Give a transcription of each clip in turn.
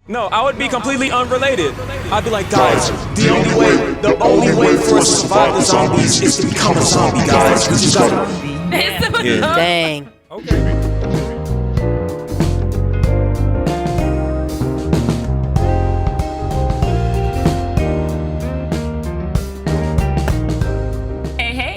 No, I would be completely unrelated. I'd be like, guys, the only way for us to survive the zombies is to become a zombie, guys. We just gotta. Yeah. Dang. Okay.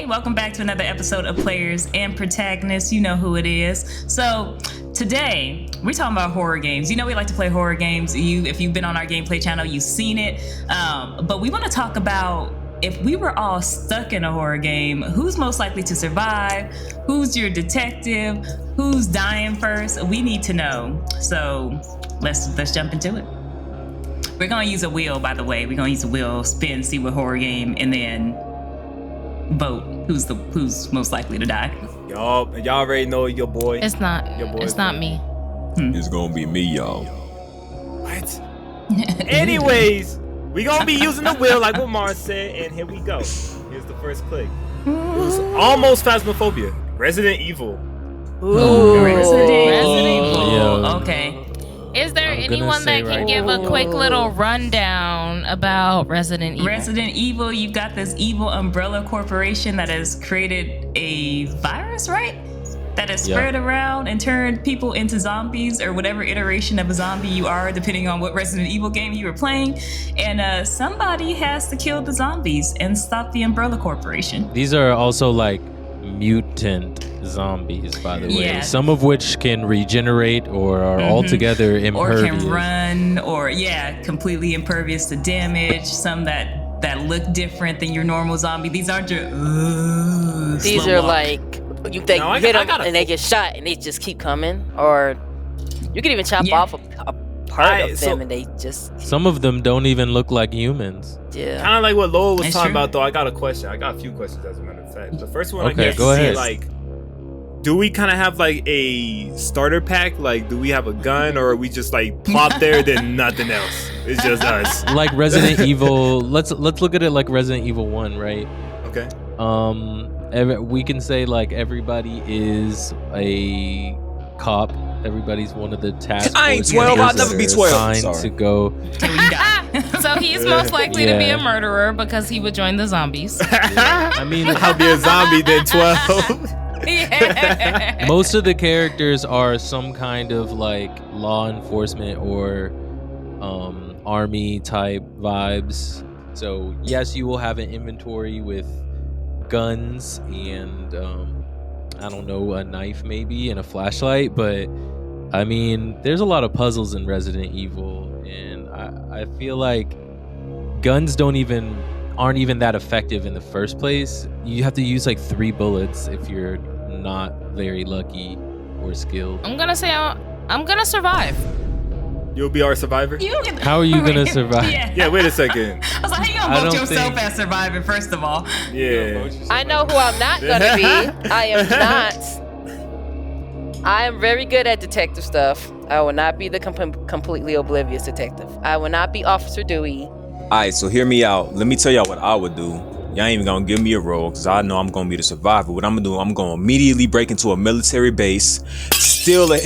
Welcome back to another episode of Players and Protagonists. You know who it is. So today we're talking about horror games. You know we like to play horror games. If you've been on our gameplay channel, you've seen it. But we want to talk about if we were all stuck in a horror game, who's most likely to survive? Who's your detective? Who's dying first? We need to know. So let's jump into it. We're gonna use a wheel, by the way. We're gonna use a wheel, spin, see what horror game, and then vote who's most likely to die. Y'all already know your boy. It's not. Your boy it's not me. It's gonna be me, y'all. What? Anyways, we gonna be using the wheel like what Mars said, and here we go. Here's the first click. It was almost Phasmophobia. Resident Evil. Ooh. Resident Evil. Yeah. Okay. Is there I'm anyone that can give a quick little rundown about Resident Evil? Resident Evil, you've got this evil umbrella corporation that has created a virus, right? That has spread around and turned people into zombies or whatever iteration of a zombie you are, depending on what Resident Evil game you were playing. And somebody has to kill the zombies and stop the umbrella corporation. These are also like mutant zombies, by the way. Yeah. Some of which can regenerate or are altogether impervious. Or can run, or completely impervious to damage. Some that look different than your normal zombie. These aren't your. These are like you hit them and they get shot and they just keep coming. Or you can even chop off a part of them and they just. Some of them don't even look like humans. Yeah. Kind of like what Lowell was That's talking true. about, though. I got a question. I got a few questions, as a matter of fact. The first one, Okay, I guess, go ahead. like, do we kind of have like a starter pack? Like, do we have a gun, or are we just like plop there, then nothing else? It's just us. Like Resident Evil. Let's look at it like Resident Evil 1, right? Okay. We can say like everybody is a cop. Everybody's one of the task I ain't force 12, members I'll never that be are 12. assigned Sorry. to go. Till you die. So he's most likely to be Yeah. a murderer because he would join the zombies. I mean, I'll be a zombie then 12. Yeah. most of the characters are some kind of like law enforcement or army type vibes. So yes, you will have an inventory with guns and I don't know, a knife maybe and a flashlight, but I mean there's a lot of puzzles in Resident Evil, and I feel like guns aren't even that effective in the first place. You have to use like 3 bullets if you're not very lucky or skilled. I'm gonna say I'm gonna survive. You'll be our survivor? How are you gonna survive? Yeah, wait a second. I was like, how you I gonna vote don't yourself think- as survivor, first of all? Yeah. I know who I'm not gonna be. I am not. I am very good at detective stuff. I will not be the completely oblivious detective. I will not be Officer Dewey. Alright, so hear me out. Let me tell y'all what I would do. Y'all ain't even gonna give me a role because I know I'm gonna be the survivor. What I'm gonna do, I'm gonna immediately break into a military base, steal an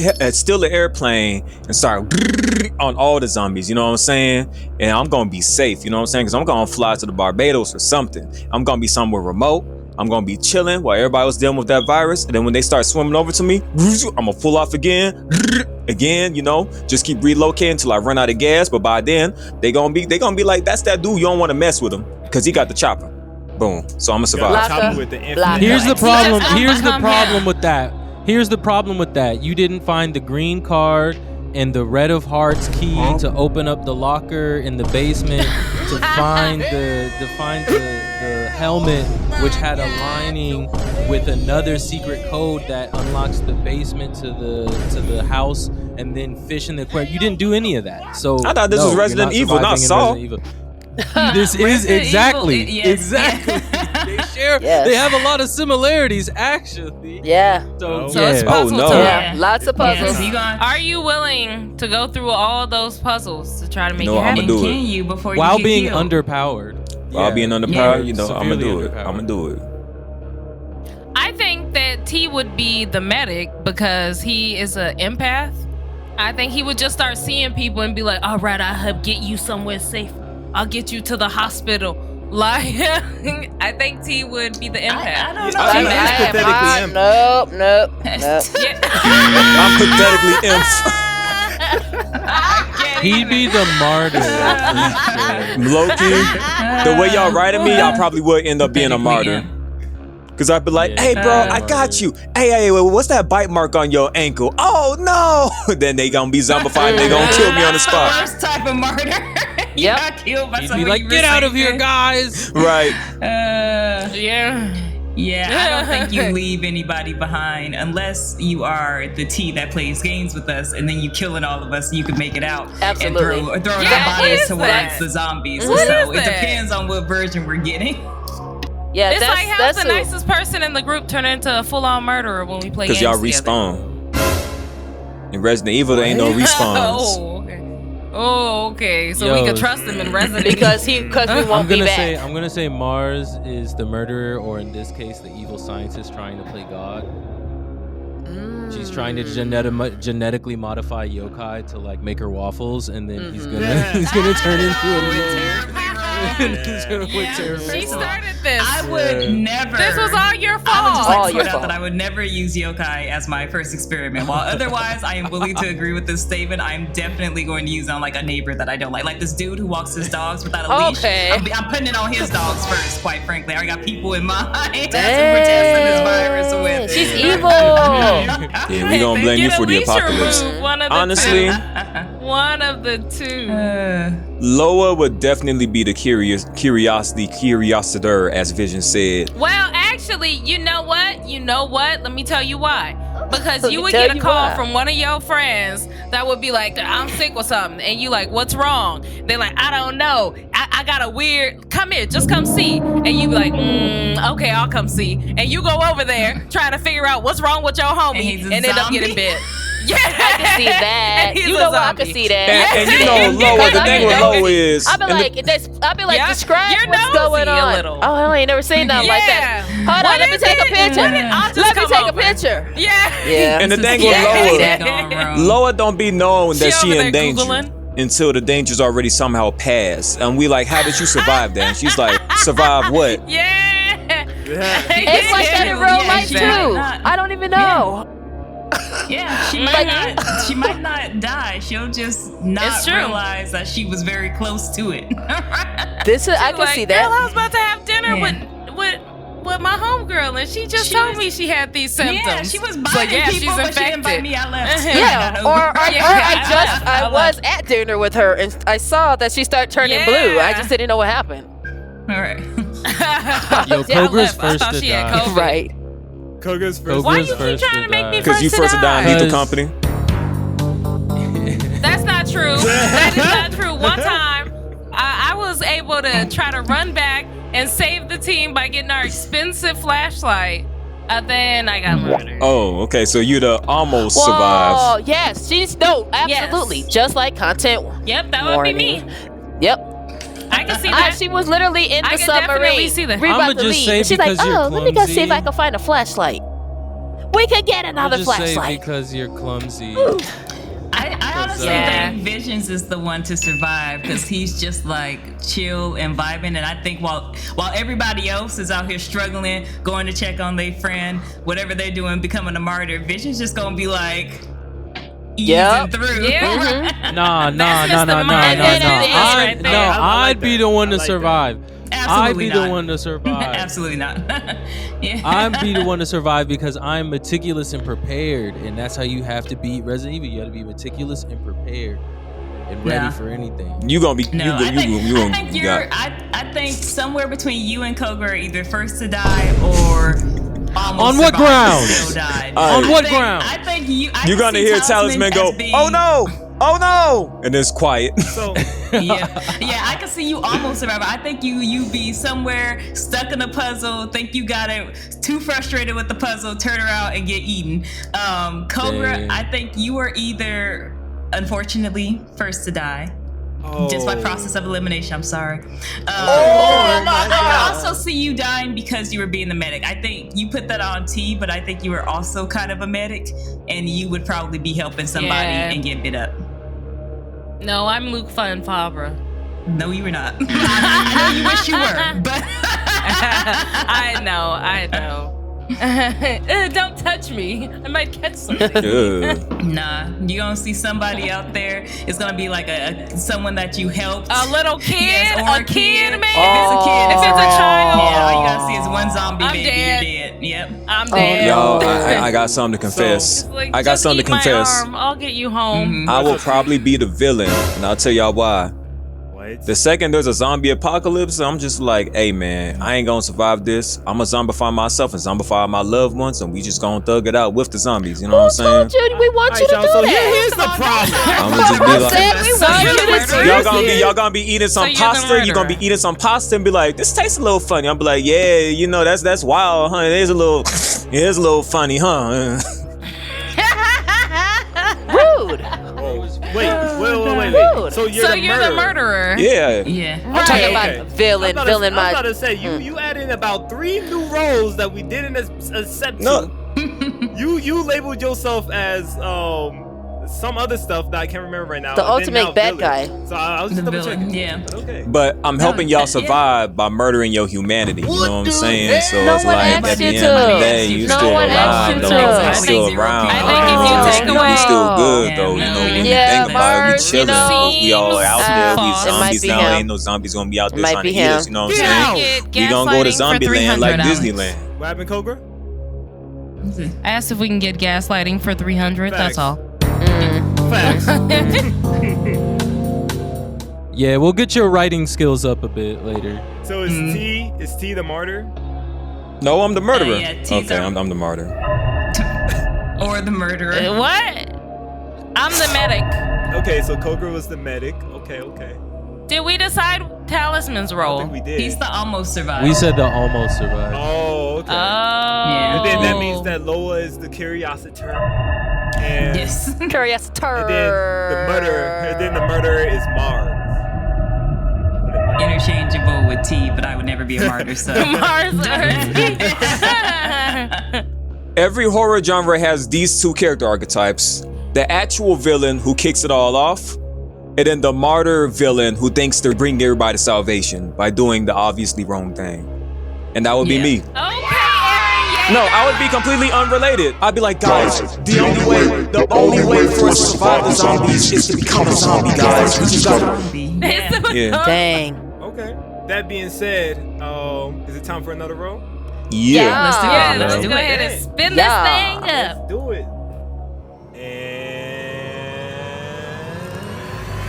airplane, and start on all the zombies. You know what I'm saying? And I'm gonna be safe. You know what I'm saying? Because I'm gonna fly to the Barbados or something. I'm gonna be somewhere remote. I'm gonna be chilling while everybody was dealing with that virus. And then when they start swimming over to me, I'm gonna pull off again, you know, just keep relocating until I run out of gas. But by then, they gonna be like, that's that dude. You don't want to mess with him because he got the chopper. Boom. So I'm gonna survive. Lock With the Block. infinite Here's the lights. problem. Just Here's the overcome problem him. with that. Here's the problem with that. You didn't find the green card and the red of hearts key to open up the locker in the basement to find the helmet, which had a lining with another secret code that unlocks the basement to the house, and then fish in the aquarium. You didn't do any of that. So I thought this was you're Resident Evil, not surviving in Saw. Resident Evil. This is Resident exactly, Evil, yes. exactly. They share. Yes. They have a lot of similarities, actually. Yeah. So, So it's yeah. puzzle no. time. Yeah. Lots of puzzles. So you gonna, Are you willing to go through all those puzzles to try to make No, it I'ma happen? do it. can you before While you get being healed? underpowered. While being underpowered, Yeah. you know, I'm gonna Severely do it. underpowered. I'm gonna do it. I think that T would be the medic because he is an empath I think he would just start seeing people and be like, all right, I'll help get you somewhere safe. I'll get you to the hospital. Like, I think T would be the empath. I don't know. I mean, he's pathetically imp. Nope. I'm pathetically imp. He'd be the martyr. Loki, the way y'all writing me, y'all probably would end up being a martyr. Cause I'd be like, hey bro, I got you. Hey, what's that bite mark on your ankle? Oh no! Then they gonna be zombified and they gonna kill me on the spot. Worst type of murder. You got killed by He'd be somebody like, you get out of here, respected." guys. Right. Yeah, I don't think you leave anybody behind unless you are the T that plays games with us, and then you killing all of us so you can make it out. Absolutely. And throwing Yeah, our bodies what is towards that? the zombies. What So is it that? depends on what version we're getting. Yeah, It's like how's the who- nicest person in the group turn into a full-on murderer when we play games Cause y'all together? respawn. In Resident Evil, there ain't no respawns. Oh, okay. So we Yo. could trust him in Resident because Evil. we won't be back. I'm gonna say Mars is the murderer, or in this case, the evil scientist trying to play God. She's trying to genetically modify yokai to like make her waffles, and then he's gonna turn into a He's gonna quit terribly. She started this. I would never. This was all your I would fault. just like All to your point out fault. that I would never use yokai as my first experiment. While otherwise, I am willing to agree with this statement. I am definitely going to use it on like a neighbor that I don't like this dude who walks his dogs without a leash. Okay. I'm putting it on his dogs first. Quite frankly, I already got people in mind. That's who we're testing this virus with. She's evil. Yeah, we gonna blame you Get for a the leash apocalypse. removed, one of the Honestly, two. One of the two. Loa would definitely be the curiositer, as Vision said. Well, actually, you know what? Let me tell you why. Because you would Tell get a you call why. from one of your friends that would be like, I'm sick or something. And you like, what's wrong? They're like, I don't know. I got a weird, come here, just come see. And you be like, okay, I'll come see. And you go over there trying to figure out what's wrong with your homie he's a and end up zombie? getting bit. Yeah, I can see that. And he's You a know what? I zombie. can see that. And you know, Loa, the thing with Loa is, I'll be and like, Yeah, describe you're what's nosy going a on. little. Oh, I ain't never seen nothing like that. Yeah. Hold What on, let me is take a it? picture. I'll just Let me come take a over. picture. Yeah. Yeah. And the thing Yeah, I can see with that. Loa don't be known that She she over in there danger Googling. until the danger's already somehow passed. And we like, how did you survive that? And she's like, survive what? Yeah. It's like that in real life too. Yeah. I don't even know. Yeah, she might not die. She'll just not It's true. realize that she was very close to it. This is, I can Like, see Girl, I that. was about to have dinner Yeah. with my homegirl, and she just She told was- me she had these symptoms. Yeah, she was So, biting yeah, people, she's but she didn't bite infected. me. I left. Yeah, or I was at dinner with her and I saw that she started turning blue. I just didn't know what happened. All right. Yo, Yeah, I Kogra's I first thought to she had die. COVID. Right. Koga's first. Why Kogra's you keep first trying to make me die. Because you first to die in Lethal Because- Company. That's not true. That is not true. One time, I was able to try to run back and save the team by getting our expensive flashlight. Then I got murdered. Oh, okay. So you'd almost Whoa, survived. yes, absolutely. Yes. Just like content. Yep, that would be me. Yep. I can see that. She was literally in I the can definitely submarine. see that. We I'ma about to just leave. say And she's like, because you're let me go see if I clumsy. can find a flashlight. We could get another I'll just say flashlight. because you're clumsy. I honestly Yeah. think Visions is the one to survive because he's just like chill and vibing. And I think while everybody else is out here struggling, going to check on their friend, whatever they're doing, becoming a martyr, Visions just gonna be like easing Yep. through. Yeah. Nah. That's Mr. Mindset right there. I'd be the one to I like that. survive. Absolutely I'd be not. the one to survive. Absolutely not. Yeah. I'd be the one to survive because I'm meticulous and prepared, and that's how you have to beat Resident Evil. You got to be meticulous and prepared and ready Nah. for anything. You gonna be No, I think you got. I think somewhere between you and Koga are either first to die or almost On what survived and ground? still died. On what I think- ground? I think you. I You're can gonna see hear Talisman go, as being- "Oh no, oh no," and it's quiet. So Yeah, I can see you almost survive. I think you be somewhere stuck in a puzzle. Think you got it. Too frustrated with the puzzle. Turn around and get eaten. Cobra, Dang. I think you are either unfortunately first to die, Just by process of elimination. I'm sorry. my I also see you dying because you were being the medic. I think you put that on T, but I think you were also kind of a medic, and you would probably be helping somebody and get bit up. No, I'm Luke Fun Fabra. No, you were not. I know you wish you were, but I know. Don't touch me. I might catch something. Nah, you gonna see somebody out there. It's gonna be like someone that you helped. A little kid, Yes, or a kid, man. If it's a child, yeah, all you gotta see is one zombie I'm baby. dead. You're dead. Yep. I'm dead. Yo, I got something to confess. Like, I got just something to eat my confess. arm. I'll get you home. I will probably be the villain, and I'll tell y'all why. The second there's a zombie apocalypse, I'm just like, hey man, I ain't gonna survive this. I'm gonna zombify myself and zombify my loved ones, and we just gonna thug it out with the zombies. You know what I'm saying? Judy, we want you to do So that. here's the problem. I'm gonna just be like, We want you to do y'all gonna be eating some you're the pasta. You're gonna be murderer. eating some pasta and be like, this tastes a little funny. I'm be like, yeah, you know that's wild, huh? It is a little funny, huh? rude. Wait. Rude. So you're the murderer. Yeah. Yeah. I'm talking about Okay. villain. I Villain. was about to say you added about 3 new roles that we didn't accept. No. You labeled yourself as some other stuff that I can't remember right now. The and then ultimate now bad villain. guy. So I was The just double villain, checking. yeah. But okay. But I'm helping y'all survive by murdering your humanity. You know what I'm saying? So No it's one like asked at the you end to. of the day, you No still one asked alive you though. to. You're I still think around. I think if you take away- you still good Yeah, though. You know, when you Yeah, think about it, we Mars, chilling. you know, We all out there. We it might zombies be now. him. Ain't no zombies gonna be out there Might trying to be eat us. him. You know what I'm Get saying? out. We gonna go to Gaslighting zombie for land like $300. Disneyland. What happened, Kogra? I asked if we can get gaslighting for 300. Facts. That's all. Facts. Yeah, we'll get your writing skills up a bit later. So is T the martyr? No, I'm the murderer. yeah, T's Okay, are- I'm the martyr. Or the murderer. What? I'm the medic. Okay, so Kogra was the medic. Okay. Did we decide Talisman's I role? think we did. He's the almost survivor. We said the almost survived. Oh, okay. Yeah. And then that means that Loa is the curiosity. And Yes. Curiosity. And then the murderer is Mars. Interchangeable with T, but I would never be a martyr, so. Mars Every horror genre has these 2 character archetypes: the actual villain who kicks it all off, and then the martyr villain who thinks they're bringing everybody to salvation by doing the obviously wrong thing. And that would be Yeah. me. Okay, Aaron. No, I would be completely unrelated. I'd be like, guys, the only way for us to survive the zombies is to become a zombie, guys. We just gotta. Yeah. Yeah. Dang. Okay. That being said, is it time for another roll? Yeah. Let's do it. Yeah, Let's let's do go it. ahead and spin Yeah. this thing up. Let's do it.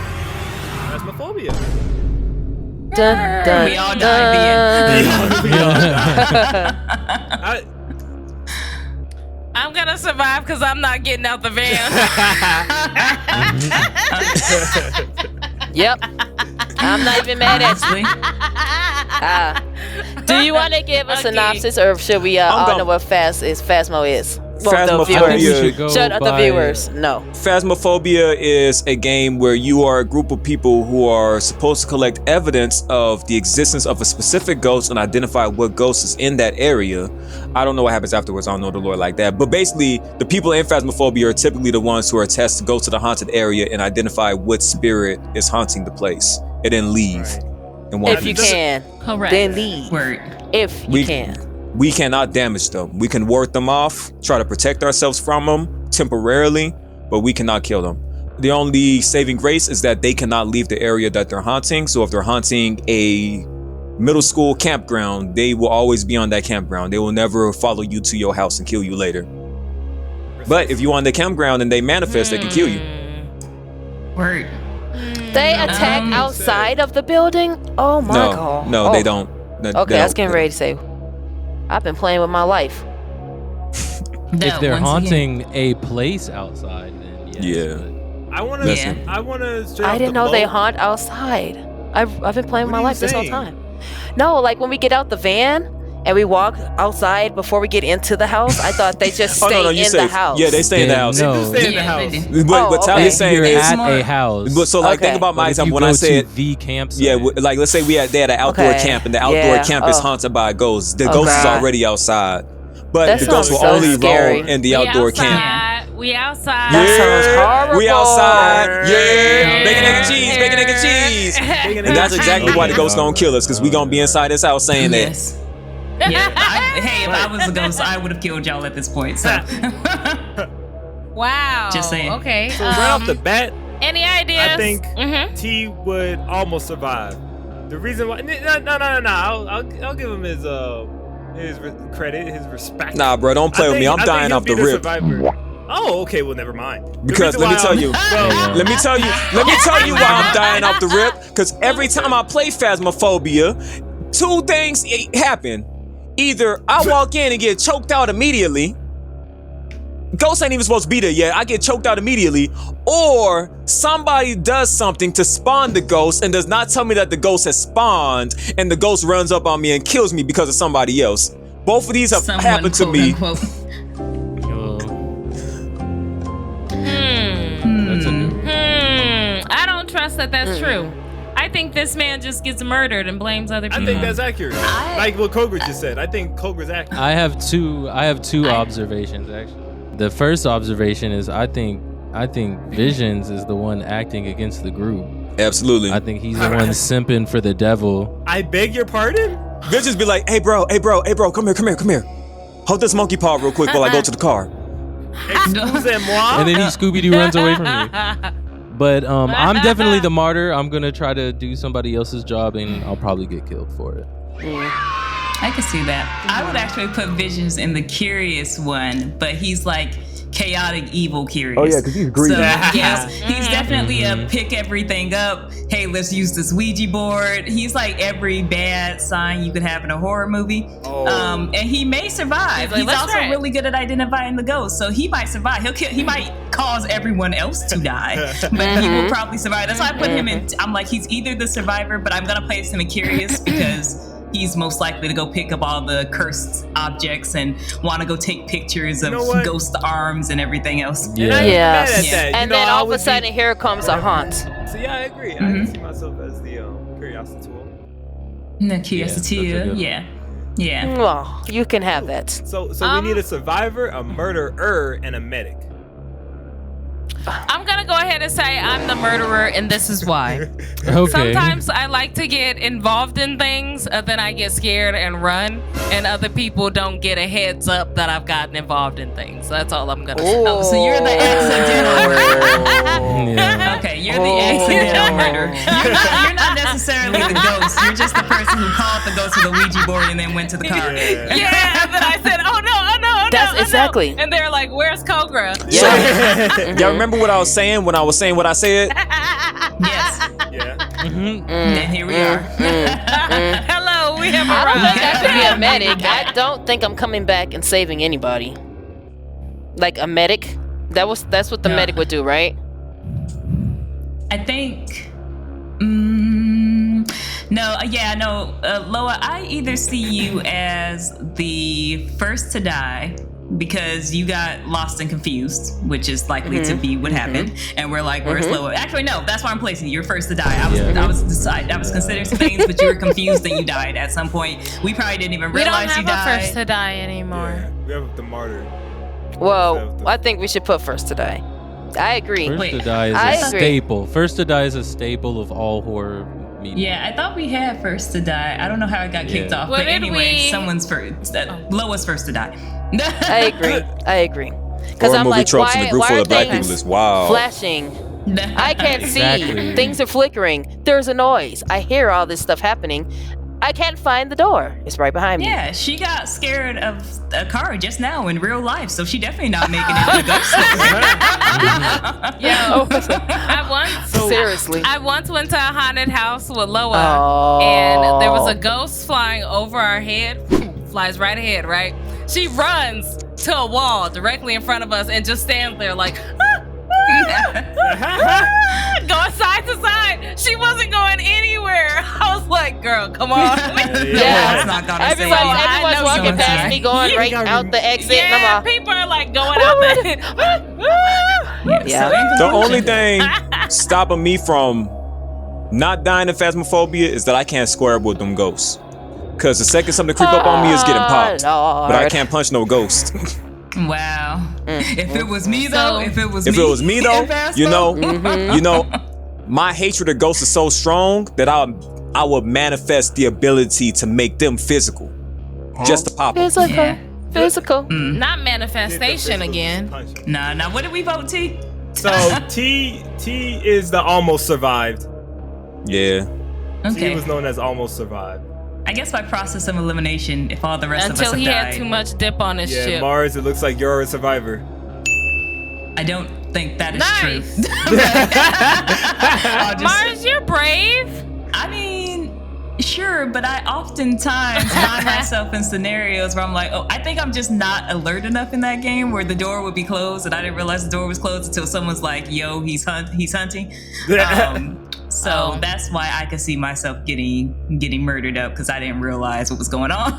And Phasmophobia. Dun, dun, We all died I- I'm gonna survive because I'm not getting out the van. Yep. I'm not even mad at you. Honestly. Do you want to give a Okay. synopsis, or should we I'm all going- know what Phasmo is? Well, the Phasmophobia. viewers. I think we should go Shut up, the by- viewers. No. Phasmophobia is a game where you are a group of people who are supposed to collect evidence of the existence of a specific ghost and identify what ghost is in that area. I don't know what happens afterwards. I don't know the lore like that. But basically, the people in Phasmophobia are typically the ones who are tasked to go to the haunted area and identify what spirit is haunting the place, and then leave. And walk If you peace. can, Correct. then leave. Word. If you can. We cannot damage them. We can ward them off, try to protect ourselves from them temporarily, but we cannot kill them. The only saving grace is that they cannot leave the area that they're haunting. So if they're haunting a middle school campground, they will always be on that campground. They will never follow you to your house and kill you later. But if you're on the campground and they manifest, they can kill you. Word. They attack outside of the building? Oh my god. No, they don't. Okay, I was getting ready to say, I've been playing with my life. If they're haunting a place outside, then yes. Yeah. but- I want Listen. to. I want to. I didn't know they haunt outside. I've been playing with What my are you life this whole saying? time. No, like when we get out the van and we walk outside before we get into the house? I thought they just stay you in say, the house. Yeah, they stay in the house. They No. do stay in the Yeah, they house. do. But Tally's saying You're is, at Smart. a house. but so like Okay. think about my But if you example when go I said. to the campsite. Yeah, like let's say we had an outdoor Okay. camp, and the outdoor Yeah. camp is Oh. haunted by a ghost. The Oh, ghost is God. already outside, but That the ghost will sounds so only scary. roam in the We outdoor outside. camp. We outside. That sounds horrible. We outside, yeah, Yeah. bacon, egg, and cheese, bacon, egg, and cheese. Bacon, And that's egg, exactly cheese. why the ghost gonna kill us, because we gonna be inside this house saying that. Yes. Yeah. Hey, if I was a ghost, I would have killed y'all at this point. So. Wow. Just saying. Okay. So right off the bat, any ideas? I think Mhm. T would almost survive. The reason why, no. I'll give him his credit, his respect. Nah, bro, don't play with me. I'm I think dying he'll off be the rip. survivor. Oh, okay. Well, never mind. The Because reason let me why tell I'm- you, Well, let me tell you why I'm dying off the rip. Because every time I play Phasmophobia, two things happen. Either I walk in and get choked out immediately. Ghost ain't even supposed to be there yet. I get choked out immediately. Or somebody does something to spawn the ghost and does not tell me that the ghost has spawned, and the ghost runs up on me and kills me because of somebody else. Both of these have Someone, happened to quote, me. unquote. That's a new I don't trust that that's true. I think this man just gets murdered and blames other people. I think that's accurate. Like what Kogra just said. I think Kogra's accurate. I have two observations actually. The first observation is I think Visions is the one acting against the group. Absolutely. I think he's the one simping for the devil. I beg your pardon? Visions be like, hey bro, come here. Hold this monkey paw real quick while I go to the car. Excusez-moi. And then he Scooby-Doo runs away from me. But I'm definitely the martyr. I'm gonna try to do somebody else's job, and I'll probably get killed for it. I can see that. I would actually put Visions in the curious one, but he's like chaotic evil curious. Oh, yeah, 'cause he's greedy. So yes, he's definitely a pick everything up. Hey, let's use this Ouija board. He's like every bad sign you could have in a horror movie. Oh. And he may survive. He's like, He's "Let's also try it." really good at identifying the ghost, so he might survive. He might cause everyone else to die, but he will probably survive. That's why I put him in. I'm like, he's either the survivor, but I'm gonna place him in curious because he's most likely to go pick up all the cursed objects and want to go take pictures of know what? ghost arms and everything else. And I ain't Yeah. Yes. mad at Yeah. that. You And know, then I all of a would be- sudden, here comes a haunt. So yeah, I agree. I Mhm. see myself as the curiosity tool. No, curiosity, Yeah, that's a good one. yeah. Well, you can have that. So we need a survivor, a murderer, and a medic. I'm gonna go ahead and say I'm the murderer, and this is why. Okay. Sometimes I like to get involved in things, then I get scared and run, and other people don't get a heads up that I've gotten involved in things. That's all I'm gonna say. Oh, so you're the accidental murderer. Yeah. Okay, you're the accidental murderer. You're not necessarily the ghost. You're just the person who called the ghost with a Ouija board and then went to the car. Yeah. Yeah, then I said, oh no, That's oh, no. exactly. And they're like, where's Kogra? Yeah. Y'all remember what I was saying when I was saying what I said? Yes, Yeah. and here we are. Hello, we have I don't think I arrived. could be a medic. I don't think I'm coming back and saving anybody. Like a medic. That's what the No. medic would do, right? I think. No, Loa, I either see you as the first to die because you got lost and confused, which is likely to be what happened. And we're like, where's Loa? Actually, no, that's why I'm placing you. You're first to die. I was considering some things, but you were confused and you died at some point. We probably didn't even We don't realize you have a died. first to die anymore. Yeah. We have the martyr. Well, I think we should put first to die. I agree. First Wait, to die is I a agree. staple. First to die is a staple of all horror media. Yeah, I thought we had first to die. I don't know how it got kicked Yeah. off, What but did anyway, we- someone's first. Loa's first to die. I agree. Because Horror I'm movie like, tropes in the group why full are of black people things is wild. flashing? I can't see. Exactly. Things are flickering. There's a noise. I hear all this stuff happening. I can't find the door. It's right behind me. Yeah, she got scared of a car just now in real life, so she definitely not making it to the ghost Yo, Seriously. I once went to a haunted house with Loa, Oh. and there was a ghost flying over our head. Flies right ahead, right? She runs to a wall directly in front of us and just stands there like, going side to side. She wasn't going anywhere. I was like, girl, come on. Yeah. not gonna say Everyone's it. I know walking someone's past right. me, going Yeah. right out the exit, and Yeah, I'm all, people are like going out there. Yeah. So in The conclusion, only thing stopping me from not dying in Phasmophobia is that I can't square up with them ghosts. Cause the second something creep up on me is getting popped. Lord. But I can't punch no ghost. Wow. If it was me though, if it was If me, it was me though, in Phasmo, you know, my hatred of ghosts is so strong that I would manifest the ability to make them physical. Just to pop them. Physical. Yeah. Physical. Not manifestation again. Nah. What did we vote, T? So T is the almost survived. Yeah. T Okay. was known as almost survived. I guess by process of elimination, if all the rest Until of us he have had died, too much dip on his Yeah, ship. Mars, it looks like you're a survivor. I don't think that is Nice. true. I'll just- Mars, you're brave. I mean, sure, but I oftentimes find myself in scenarios where I'm like, oh, I think I'm just not alert enough in that game where the door would be closed and I didn't realize the door was closed until someone's like, yo, he's hunting. So Oh. that's why I could see myself getting murdered up because I didn't realize what was going on.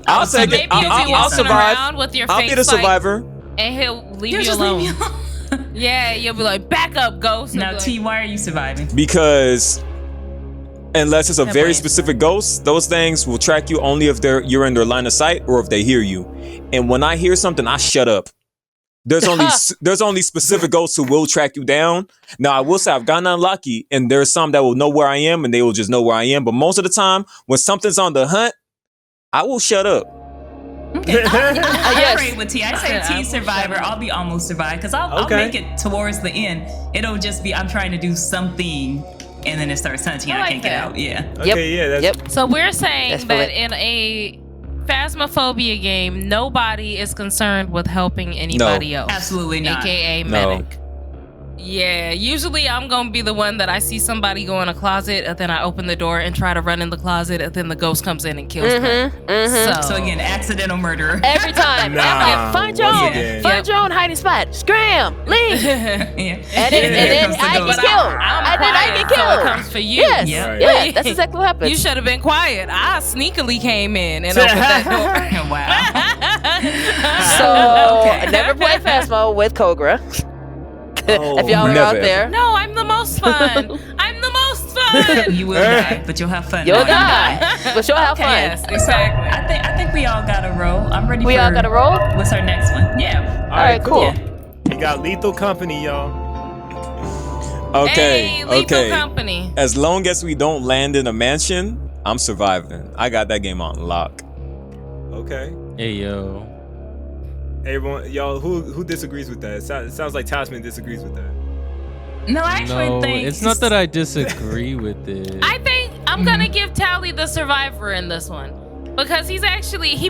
I'll So take maybe it. you'll be I'll walking survive. around with your I'll face be the survivor. like, and he'll leave you Just alone. leave me alone. Yeah, you'll be like, back up, ghost. Now, He'll be T, why are you surviving? Because unless it's a That very brain's specific ghost, those things will track you only if you're in their line of sight or if they hear you. And when I hear something, I shut up. There's only specific ghosts who will track you down. Now I will say I've gotten unlucky, and there's some that will know where I am, and they will just know where I am. But most of the time, when something's on the hunt, I will shut up. Okay, I Yes. agree with T. I say I T will survivor. I'll be almost survived because I'll Okay. make it towards the end. It'll just be I'm trying to do something and then it starts hunting and I I like can't get that. out. Yeah. Okay, yeah, that's Yep. So we're saying That's that correct. in a Phasmophobia game, nobody is concerned with helping anybody else. Absolutely not. AKA No. medic. Yeah, usually I'm gonna be the one that I see somebody go in a closet, and then I open the door and try to run in the closet, and then the ghost comes in and kills them. So again, accidental murderer. Every time. Nah, I'm like, find your once own. again. Find your own hiding spot. Scram. Leave. Yeah. And then comes the I ghost. get killed. I'm And then I quiet, get so killed. it comes for you. Yes. Yeah. Right. Yeah, that's exactly what happened. You should have been quiet. I sneakily came in and opened that door. Wow. So Okay. I never played Phasmo with Kogra. Oh, if y'all are never. out there, No, I'm the most fun. I'm the most fun. You will die, but you'll have fun. you'll while you die, but you'll have fun. Yes, exactly. I think we all got to roll. I'm ready. We for, all got to roll. What's our next one? Yeah. All right, cool. Yeah. We got Lethal Company, y'all. Okay, Hey, Lethal okay. Company. As long as we don't land in a mansion, I'm surviving. I got that game on lock. Okay. Hey yo. Everyone, y'all, who disagrees with that? It sounds like Tasman disagrees with that. No, I actually No, think it's not that I disagree with it. I think I'm gonna give Tally the survivor in this one. Because he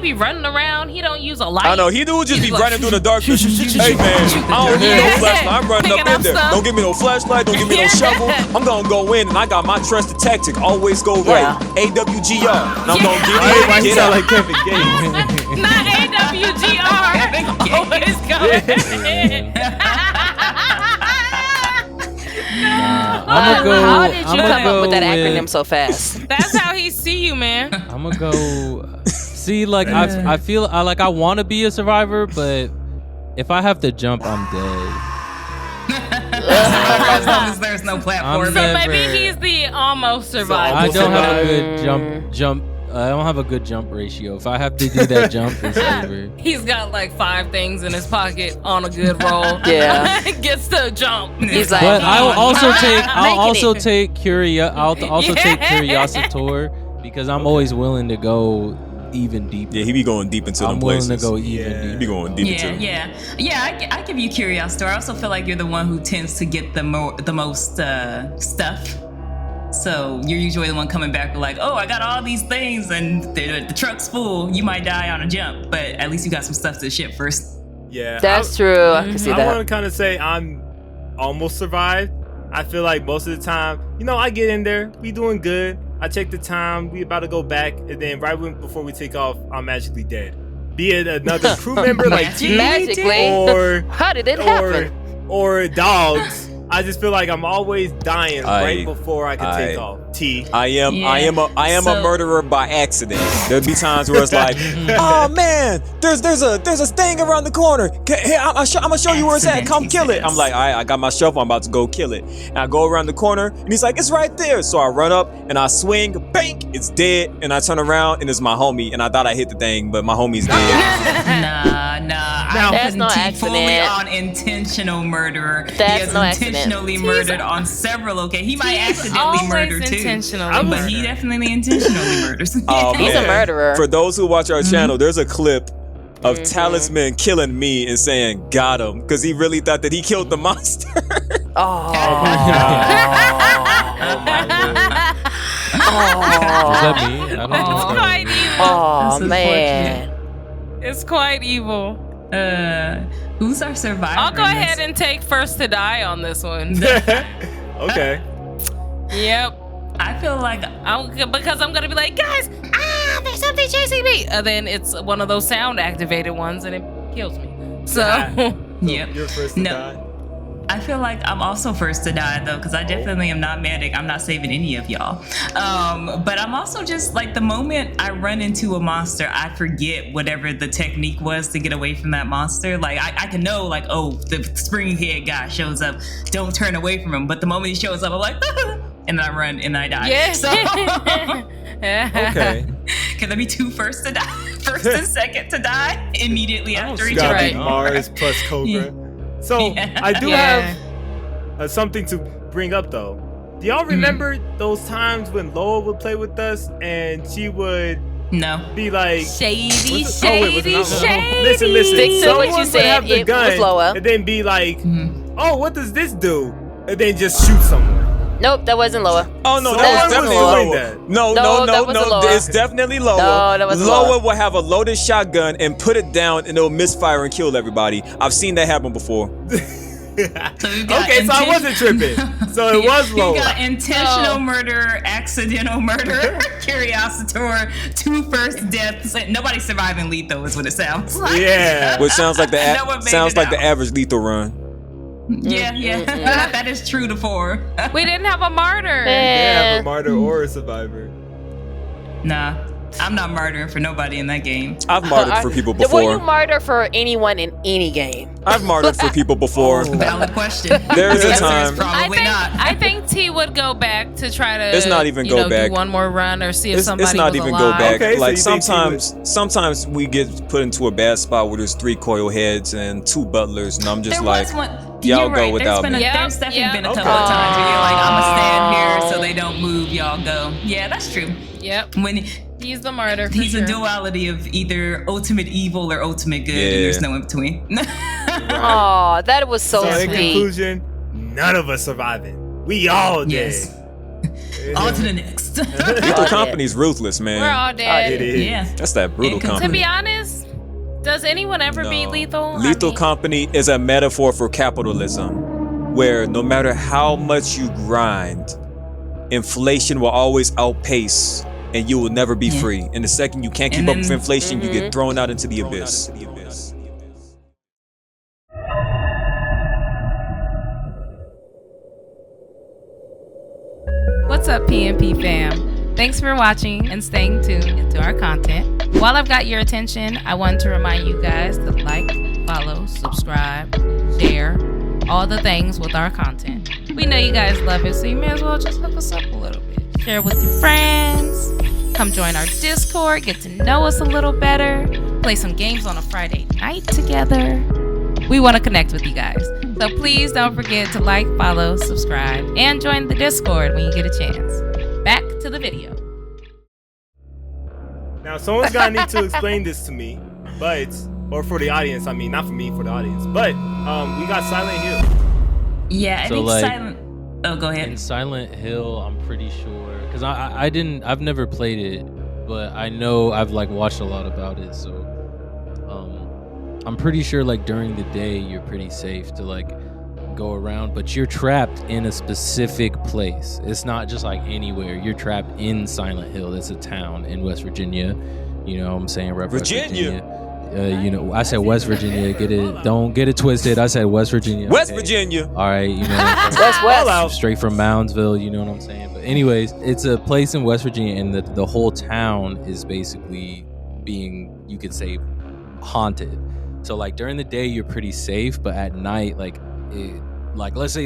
be running around. He don't use a light. I know he do just be He's like, running through the darkness. Hey man, I don't need no Yeah. flashlight. I'm running Picking up up in there. stuff. Don't give me no flashlight. Don't give me no shovel. I'm gonna go in and I got my trusted tactic. Always go right. AWGR. And I'm gonna get in. Why you Get sound out. like Kevin Gates? Not AWGR. Always go. I'm gonna go. How did you I'm come gonna up with that go acronym so fast? That's how he see you, man. I'm gonna go. See, like I feel I want to be a survivor, but if I have to jump, I'm dead. as long as there's no platform. I'm So never- maybe he's the almost survivor. I don't have a survive. good jump. I don't have a good jump ratio. If I have to do that jump, it's over. He's got like 5 things in his pocket on a good roll. Yeah. Gets to jump. He's like, But I will also take. I'll Making also it. take I'll also take Yeah. Curiositor because I'm always willing to go even deeper. Yeah, he be going deep into I'm them willing places. to go even Yeah. He deeper. be going deep into Yeah, them. yeah. I give you Curiosity. I also feel like you're the one who tends to get the most stuff. So you're usually the one coming back with like, oh, I got all these things and the truck's full. You might die on a jump, but at least you got some stuff to ship first. Yeah. That's true. I can see I that. want to kind of say I'm almost survived. I feel like most of the time, I get in there, we doing good. I check the time, we about to go back, and then before we take off, I'm magically dead. Be it another crew member like T, Magically. or How did it happen? or dogs. I just feel like I'm always dying right I- before I can take I- off. T. I am a So- murderer by accident. There'll be times where it's like, oh man, there's a thing around the corner. Hey, I'm gonna show you where it's at. Come kill it. I'm like, I got my shovel. I'm about to go kill it. And I go around the corner, and he's like, it's right there. So I run up and I swing, bang, it's dead. And I turn around and it's my homie. And I thought I hit the thing, but my homie's dead. Nah. Now- I That's put no T fully accident. on intentional murderer. That's he has no accident. intentionally murdered on several occasions. He might accidentally Always murder too. intentionally But he definitely intentionally murders. Oh, He's a man. murderer. For those who watch our channel, there's a clip of Talisman killing me and saying, got him, because he really thought that he killed the monster. Oh. Does that mean? I don't It's know. quite evil. Oh That's man. It's quite evil. Who's our survivor? I'll go in ahead this? and take first to die on this one. Okay. Yep. I feel like Because I'm gonna be like, guys, there's something chasing me. And then it's one of those sound activated ones, and it kills me. So Yep. You're first to No. die. I feel like I'm also first to die though, because I definitely am not medic. I'm not saving any of y'all. But I'm also just like the moment I run into a monster, I forget whatever the technique was to get away from that monster. Like I can know like, oh, the spring head guy shows up. Don't turn away from him. But the moment he shows up, I'm like, and then I run and I die. yes. So Okay. can there be two first to die? First and second to die immediately after each Gotta other? be Mars plus Cobra. So Yeah. I do Yeah. have something to bring up though. Do y'all remember those times when Loa would play with us and she would No. be like, Shady, was it- was shady, it not Loa? shady. Listen. Stick to what Someone you would said, have the it gun was Loa. and then be like, Mhm. oh, what does this do? And then just shoot someone. Nope, that wasn't Loa. Oh no, So that was was definitely doing Loa. that. No, No, that wasn't Loa. It's definitely Loa. No, that wasn't Loa Loa. will have a loaded shotgun and put it down, and it'll misfire and kill everybody. I've seen that happen before. So we've got Okay, so I wasn't tripping. So it was You Loa. got intentional Oh. murder, accidental murder, curiositor, two first deaths. Nobody surviving lethal is what it sounds like. Yeah. Which sounds like the No one made sounds it like out. the average lethal run. Yeah. That is true to 4. We didn't have a martyr. Yeah, a martyr or a survivor. Nah, I'm not murdering for nobody in that game. I've martyred for people Will you before. martyr for anyone in any game? I've martyred for people before. Valid question. There's a The answer is time- Probably not. I think T would go back to try to. It's not even you go know, back. Do one more run or see if It's somebody not was even alive. go back. Okay, so Like you think he sometimes we get put into a bad spot where there's 3 coil heads and 2 butlers, and I'm just There like, was one. y'all You're go right. without me. There's definitely Yep, been a yep. couple of times where you're like, I'm gonna stand here so they don't move. Y'all go. Yeah, that's true. Yep. When He's the martyr. For he's sure. a duality of either ultimate evil or ultimate good, Yeah. and there's no in between. Oh, that was so So in sweet. conclusion, none of us surviving. We all dead. Yes. On to the next. Lethal Oh, Company's ruthless, We're man. all It dead. is. Yeah. That's that brutal To To company. be honest, does anyone ever beat No. lethal? Lethal Company is a metaphor for capitalism, where no matter how much you grind, inflation will always outpace, and you will never be Yeah. free. And the second you can't keep And up with then- inflation, you get thrown out into the abyss. What's up, PNP fam? Thanks for watching and staying tuned into our content. While I've got your attention, I want to remind you guys to like, follow, subscribe, share, all the things with our content. We know you guys love it, so you may as well just hook us up a little bit. Share it with your friends. Come join our Discord, get to know us a little better, play some games on a Friday night together. We want to connect with you guys. So please don't forget to like, follow, subscribe, and join the Discord when you get a chance. Back to the video. Now, someone's gonna need to explain this to me, or for the audience. I mean, not for me, for the audience. But we got Silent Hill. Yeah, I So, think like, silent. Oh, go In ahead. Silent Hill, I'm pretty sure because I've never played it, but I know I've like watched a lot about it. So I'm pretty sure like during the day you're pretty safe to like go around, but you're trapped in a specific place. It's not just like anywhere. You're trapped in Silent Hill. It's a town in West Virginia. You know what I'm saying? Right, West Virginia. I said West Virginia. Don't get it twisted. I said West Virginia. West okay? Virginia. All right, West. straight from Moundsville. You know what I'm saying? But anyways, it's a place in West Virginia, and the whole town is basically being, you could say, haunted. So like during the day you're pretty safe, but at night, let's say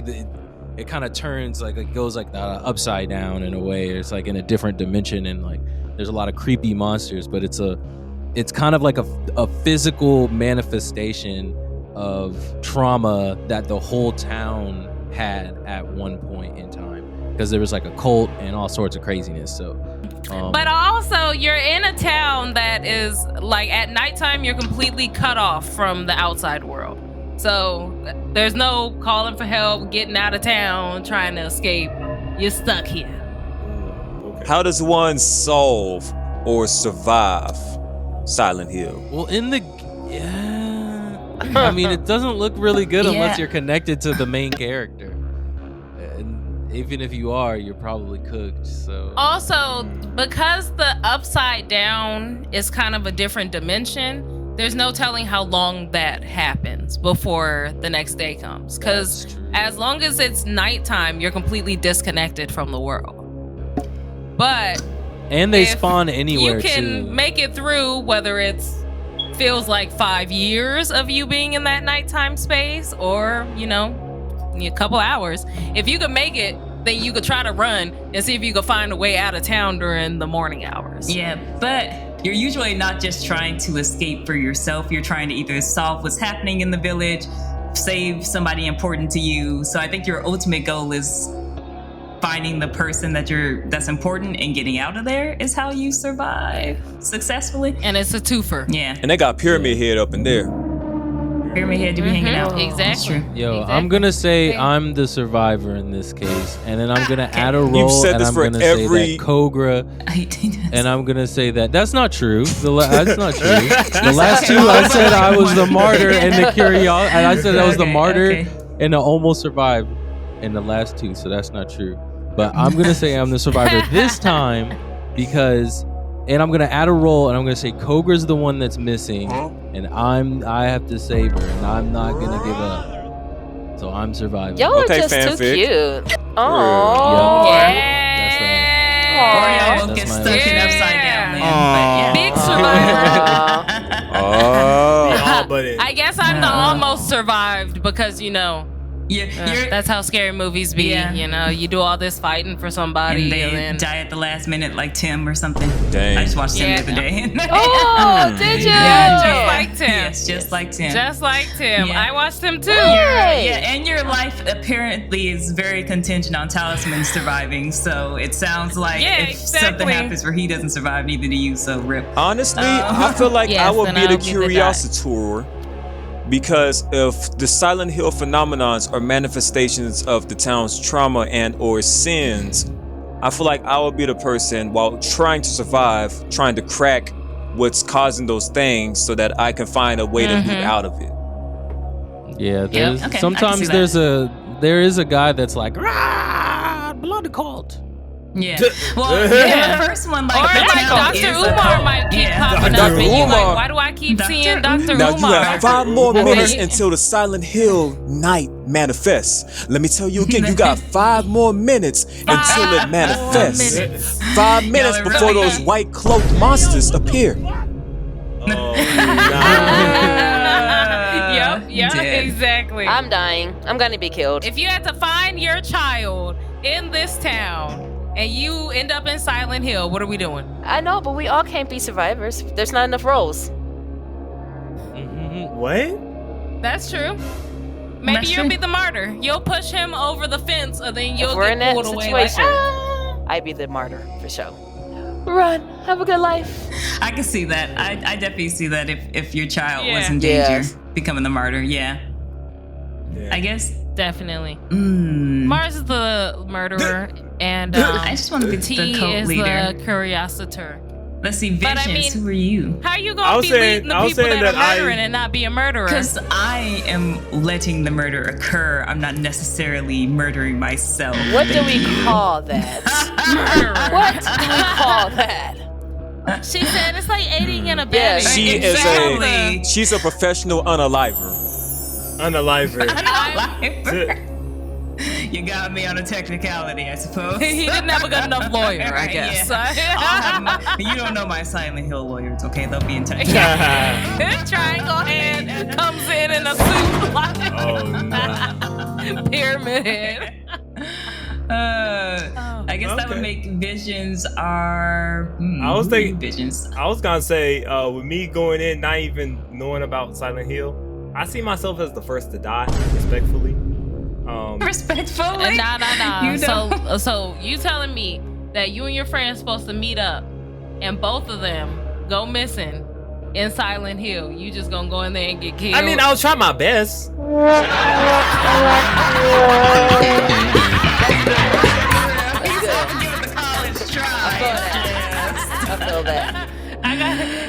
it kind of turns, like it goes like upside down in a way. It's like in a different dimension, and like there's a lot of creepy monsters, but it's kind of like a physical manifestation of trauma that the whole town had at one point in time, because there was like a cult and all sorts of craziness. So but also, you're in a town that is like at nighttime, you're completely cut off from the outside world. So there's no calling for help, getting out of town, trying to escape. You're stuck here. Okay. How does one solve or survive Silent Hill? well, I mean, it doesn't look really good unless Yeah. you're connected to the main character. And even if you are, you're probably cooked. So Also, because the upside down is kind of a different dimension, there's no telling how long that happens before the next day comes. Because That's true. as long as it's nighttime, you're completely disconnected from the world. But and they if spawn anywhere you can too. make it through, whether it's feels like 5 years of you being in that nighttime space, or a couple hours. If you could make it, then you could try to run and see if you could find a way out of town during the morning hours. Yeah, but you're usually not just trying to escape for yourself. You're trying to either solve what's happening in the village, save somebody important to you. So I think your ultimate goal is finding the person that's important and getting out of there is how you survive successfully. And it's a twofer. Yeah, And they got Pyramid Head up in there. Pyramid Head do be hanging out. Exactly. That's true. Yo, Exactly. I'm gonna say Okay. I'm the survivor in this case, and then I'm gonna add a roll, You've said and this I'm for gonna every- say that Kogra, and I'm gonna say that's not true. That's not true. The last two, I said I was the martyr and the curiosity, and I said I was the Okay, martyr okay. and the almost survived in the last two, so that's not true. But I'm gonna say I'm the survivor this time because, and I'm gonna add a roll, and I'm gonna say Kogra's the one that's missing, and I have to save her, and I'm not gonna give up. So I'm surviving. Y'all are Okay, just too fanfic. cute. Oh. Yeah. Yeah. Or y'all won't That's get my stuck in Yeah. upside down then. Aw. But Big yeah. survivor. Oh. All but it. I guess I'm the almost survived because You're that's how scary movies be. Yeah. You do all this fighting for somebody, and they and then die at the last minute like Tim or something. Dang. I just watched Tim Yeah. the other day. Oh, did you? Yeah, just like Tim. Yes, just like Tim. just like Tim. Yeah. I watched him too. Hey. Yeah, and your life apparently is very contingent on Talisman surviving. So it sounds like Yeah, if something exactly. happens where he doesn't survive, neither do you. So rip. Honestly, I feel like Yes, I would then be I'll the get the die. curiositour, because if the Silent Hill phenomenons are manifestations of the town's trauma and or sins, I feel like I would be the person, while trying to survive, trying to crack what's causing those things so that I can find a way to loot out of it. Yeah, there's okay, I can sometimes see there is a guy that's like, "Rah, blood the cult." Yeah. Well, yeah, the first one, like, Or the like town Dr. is a Umar cult. might keep Yeah. popping Dr. up, and you Umar. like, why do I keep Dr. seeing Dr. Now Umar? you have 5 more Umar. minutes Yeah. until the Silent Hill night manifests. Let me tell you again, you got 5 more minutes until it manifests. minutes. 5 minutes Y'all are before really- those white cloaked monsters appear. Oh, nah. Yep, Dead. exactly. I'm dying. I'm gonna be killed. If you had to find your child in this town and you end up in Silent Hill, what are we doing? I know, but we all can't be survivors. There's not enough roles. What? That's true. Maybe That's you'll true. be the martyr. You'll push him over the fence, and then you'll If we're get in that pulled away. Like, situation, "Ah." I'd be the martyr for sure. Run. Have a good life. I can see that. I definitely see that if your child was Yeah. in Yeah. danger, becoming the martyr. Yeah. Yeah. I guess. Definitely. Mars. Mars is the murderer, and I just want to be T the cult is leader. the curiositor. Let's see, But Visions. I mean- Who are you? How you I gonna was be saying- leading the I was people saying that are that murdering and not be a murderer? Because I am letting the murder occur. I'm not necessarily murdering myself. What do Thank we you. call that? Murderer. What do we call that? She said it's like aiding and Yeah, abetting. She's a professional unaliver. Unaliver. You got me on a technicality, I suppose. He didn't have a good enough lawyer, I guess. You don't know my Silent Hill lawyers, okay? They'll be in touch. Triangle hand comes in a suit. Oh, no. Pyramid head. I guess that would make visions our. I was thinking visions. I was gonna say, with me going in, not even knowing about Silent Hill, I see myself as the first to die, respectfully. Respectfully? Nah. You know? So you telling me that you and your friends supposed to meet up, and both of them go missing in Silent Hill? You just gonna go in there and get killed? I mean, I'll try my best. I feel that.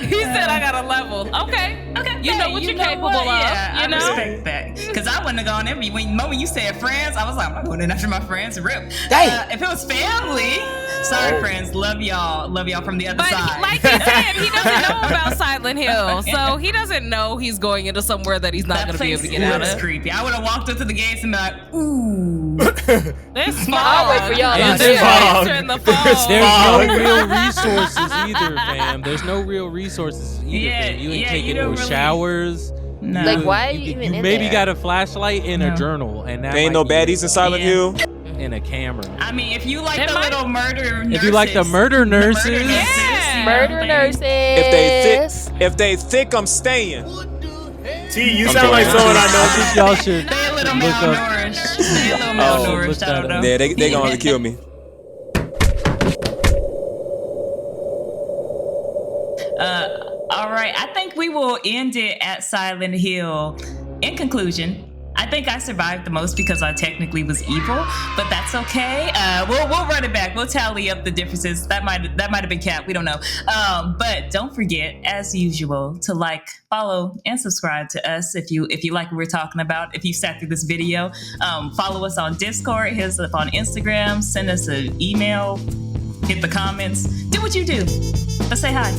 He said I got a level. Okay. You know what you're capable of. Yeah, you know? I respect that. Because I wouldn't have gone in. When you said friends, I was like, I'm not going in after my friends. Rip. If it was family, sorry, friends. Love y'all. Love y'all from the other side. Like he said, he doesn't know about Silent Hill. So he doesn't know he's going into somewhere that he's not going to be able to get out of. Creepy. I would have walked up to the gates and be like, ooh. It's small. I'll wait for y'all out There's there. answer in the phone. There's no real resources either, fam. There's no real resources either, fam. You ain't taking no showers. No. Like, why are you even You in maybe there? got a flashlight and a journal, and that There ain't might no be baddies in Silent Hill. and a camera. I mean, if you like It the might- little murder nurses. If you like the murder nurses, Yeah. Murder nurses. If they thick, I'm staying. T, you sound like someone I I know. think y'all should They a little look up. malnourished. They a little look malnourished. I that don't know. up. Yeah, they gonna have to kill me. All right, I think we will end it at Silent Hill. In conclusion, I think I survived the most because I technically was evil, but that's okay. We'll run it back. We'll tally up the differences. That might have been Cat. We don't know. But don't forget, as usual, to like, follow, and subscribe to us if you like what we're talking about. If you sat through this video, follow us on Discord. Hit us up on Instagram. Send us an email. Hit the comments. Do what you do. But say hi.